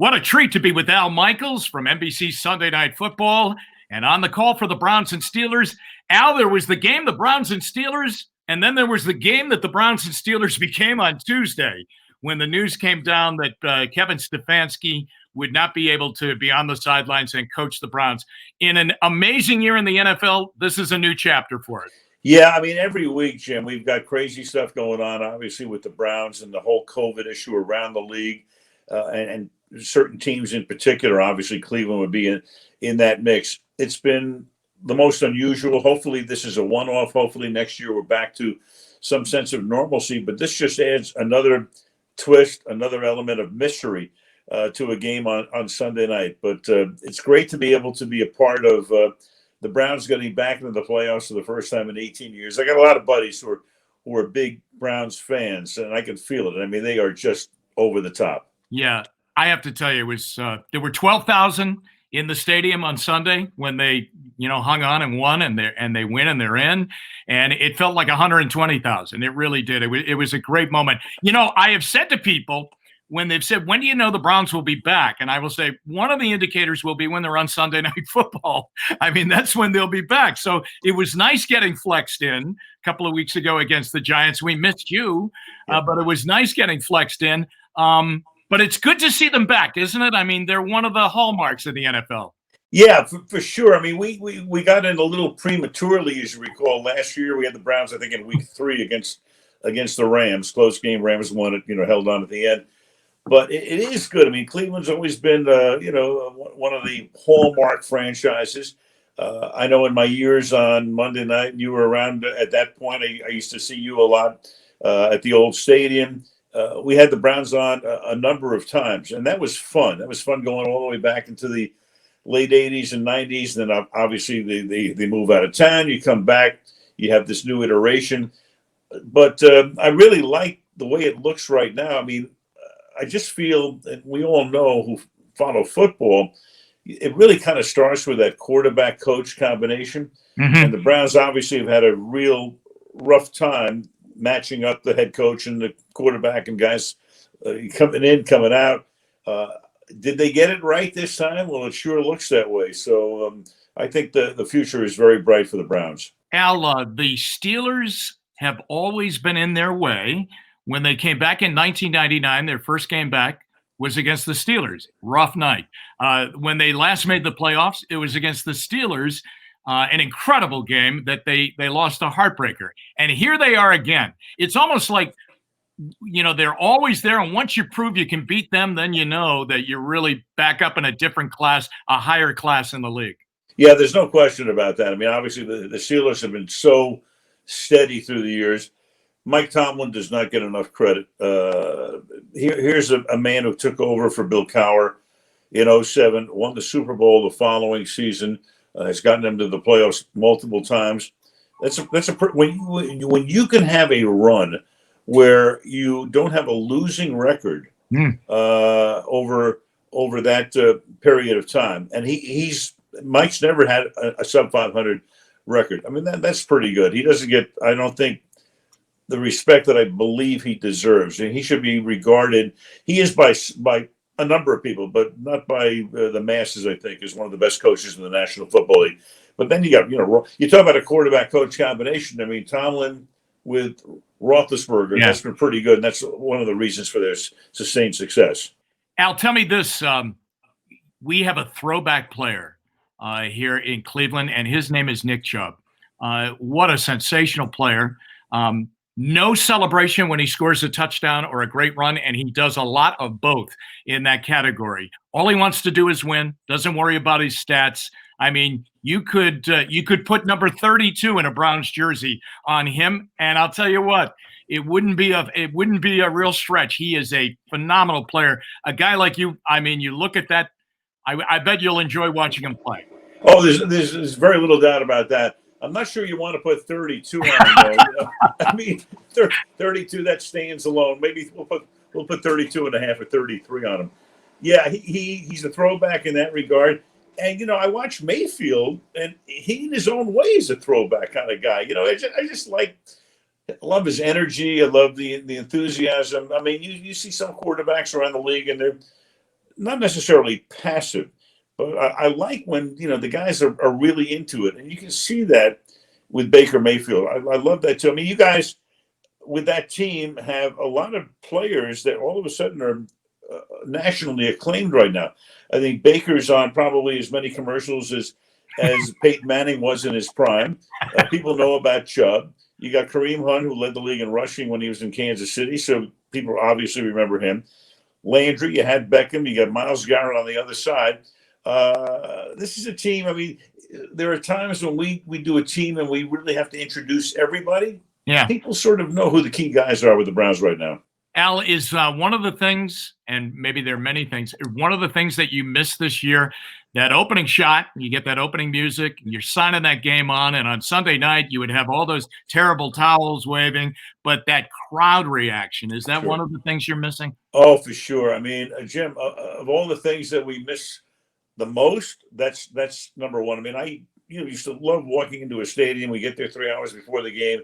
What a treat to be with Al Michaels from NBC Sunday Night Football. And on the call for the Browns and Steelers, Al, there was the game, the Browns and Steelers, and then there was the game that the Browns and Steelers became on Tuesday when the news came down that Kevin Stefanski would not be able to be on the sidelines and coach the Browns. In an amazing year in the NFL, this is a new chapter for it. Yeah, I mean, every week, Jim, we've got crazy stuff going on, obviously, with the Browns and the whole COVID issue around the league, and certain teams in particular. Obviously, Cleveland would be in that mix. It's been the most unusual. Hopefully, this is a one-off. Hopefully, next year we're back to some sense of normalcy. But this just adds another twist, another element of mystery to a game on Sunday night. But it's great to be able to be a part of the Browns getting back into the playoffs for the first time in 18 years. I got a lot of buddies who are big Browns fans, and I can feel it. I mean, they are just over the top. Yeah, I have to tell you, it was there were 12,000 in the stadium on Sunday when they, hung on and won, and they win and they're in, and it felt like 120,000. It really did. It was a great moment. I have said to people when they've said, when do you know the Browns will be back? And I will say, one of the indicators will be when they're on Sunday Night Football. I mean, that's when they'll be back. So it was nice getting flexed in a couple of weeks ago against the Giants. We missed you, but it was nice getting flexed in. But it's good to see them back, isn't it? I mean, they're one of the hallmarks of the NFL. Yeah, for sure. I mean, we got in a little prematurely, as you recall. Last year, we had the Browns, I think, in week 3 against the Rams. Close game. Rams won it, held on at the end. But it is good. I mean, Cleveland's always been, one of the hallmark franchises. I know in my years on Monday night, you were around at that point. I used to see you a lot at the old stadium. We had the Browns on a number of times, and that was fun. That was fun going all the way back into the late 80s and 90s. And then obviously they move out of town. You come back, you have this new iteration. But I really like the way it looks right now. I mean, I just feel, and we all know who follow football, it really kind of starts with that quarterback-coach combination. Mm-hmm. And the Browns obviously have had a real rough time matching up the head coach and the quarterback and guys coming in, coming out. Did they get it right this time? Well, it sure looks that way. So I think the future is very bright for the Browns. Al, the Steelers have always been in their way. When they came back in 1999, their first game back was against the Steelers. Rough night. When they last made the playoffs, it was against the Steelers. An incredible game that they lost a heartbreaker. And here they are again. It's almost like, they're always there. And once you prove you can beat them, then you know that you're really back up in a different class, a higher class in the league. Yeah, there's no question about that. I mean, obviously the Steelers have been so steady through the years. Mike Tomlin does not get enough credit. Here's a man who took over for Bill Cowher in 2007, won the Super Bowl the following season, has gotten them to the playoffs multiple times. When you can have a run where you don't have a losing record over that period of time, and Mike's never had a sub 500 record. I mean, that's pretty good. He doesn't get, I don't think, the respect that I believe he deserves. And he should be regarded, he is by a number of people, but not by the masses, I think, is one of the best coaches in the National Football League. But then you got, you talk about a quarterback-coach combination. I mean, Tomlin with Roethlisberger, that's been pretty good. And that's one of the reasons for their sustained success. Al, tell me this. We have a throwback player here in Cleveland, and his name is Nick Chubb. What a sensational player. No celebration when he scores a touchdown or a great run, and he does a lot of both in that category. All he wants to do is win, doesn't worry about his stats. I mean, you could put number 32 in a Browns jersey on him, and I'll tell you what, it wouldn't be a real stretch. He is a phenomenal player. A guy like you, I mean, you look at that, I bet you'll enjoy watching him play. Oh, there's very little doubt about that. I'm not sure you want to put 32 on him, though. I mean, 32, that stands alone. Maybe we'll put 32 and a half or 33 on him. Yeah, he's a throwback in that regard. And, I watch Mayfield, and he in his own way is a throwback kind of guy. I just love his energy. I love the enthusiasm. I mean, you see some quarterbacks around the league, and not necessarily passive, but I like when, the guys are really into it. And you can see that with Baker Mayfield. I love that too. I mean, you guys with that team have a lot of players that all of a sudden are nationally acclaimed right now. I think Baker's on probably as many commercials as Peyton Manning was in his prime. People know about Chubb. You got Kareem Hunt, who led the league in rushing when he was in Kansas City, so people obviously remember him. Landry, you had Beckham, you got Myles Garrett on the other side. This is a team. I mean, there are times when we do a team and we really have to introduce everybody. Yeah. People sort of know who the key guys are with the Browns right now. Al, is one of the things, and maybe there are many things, one of the things that you missed this year, that opening shot, you get that opening music, you're signing that game on, and on Sunday night, you would have all those terrible towels waving, but that crowd reaction, is that one of the things you're missing? Oh, for sure. I mean, Jim, of all the things that we miss the most, that's number one. I mean, I used to love walking into a stadium. We get there 3 hours before the game.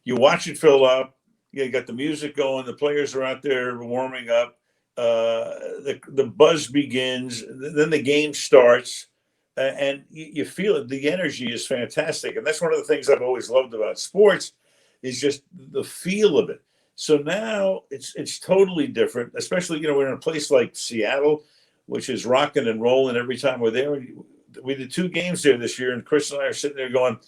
You watch it fill up. You got the music going. The players are out there warming up. The buzz begins. Then the game starts, and you feel it. The energy is fantastic, and that's one of the things I've always loved about sports is just the feel of it. So now it's totally different. Especially we're in a place like Seattle, which is rocking and rolling every time we're there. We did 2 games there this year, and Chris and I are sitting there going,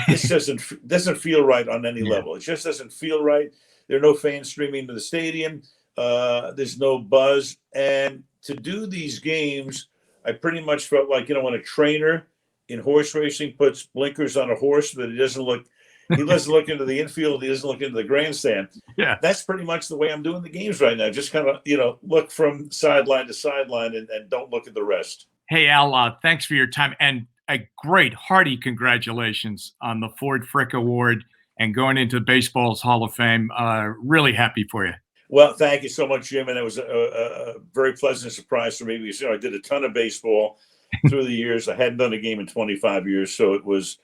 "This doesn't feel right on any level. It just doesn't feel right." There are no fans streaming to the stadium. There's no buzz. And to do these games, I pretty much felt like, when a trainer in horse racing puts blinkers on a horse so that he doesn't look into the infield, he doesn't look into the grandstand. Yeah. That's pretty much the way I'm doing the games right now. Just kind of, look from sideline to sideline and don't look at the rest. Hey, Al, thanks for your time. And a great, hearty congratulations on the Ford Frick Award and going into baseball's Hall of Fame. Really happy for you. Well, thank you so much, Jim. And it was a very pleasant surprise for me because I did a ton of baseball through the years. I hadn't done a game in 25 years, so it was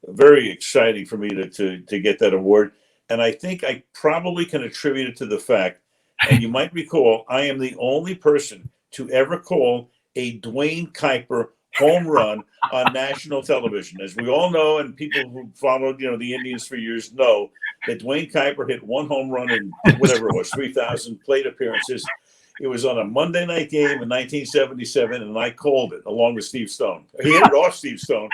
very exciting for me to get that award. And I think I probably can attribute it to the fact, and you might recall, I am the only person to ever call a Dwayne Kuiper home run on national television. As we all know, and people who followed, the Indians for years know that Dwayne Kuiper hit 1 home run in whatever it was, 3,000 plate appearances. It was on a Monday night game in 1977, and I called it along with Steve Stone. He hit it off Steve Stone.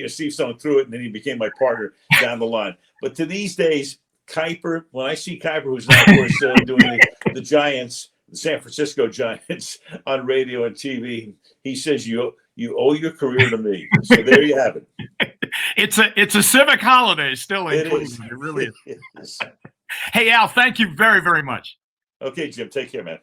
Steve Stone threw it, and then he became my partner down the line. But to these days, Kuiper, when I see Kuiper, who's now, of course, doing the Giants, the San Francisco Giants on radio and TV, he says, you owe your career to me. So there you have it. It's a civic holiday still in Cleveland. It really is. Hey, Al, thank you very, very much. Okay, Jim, take care, man.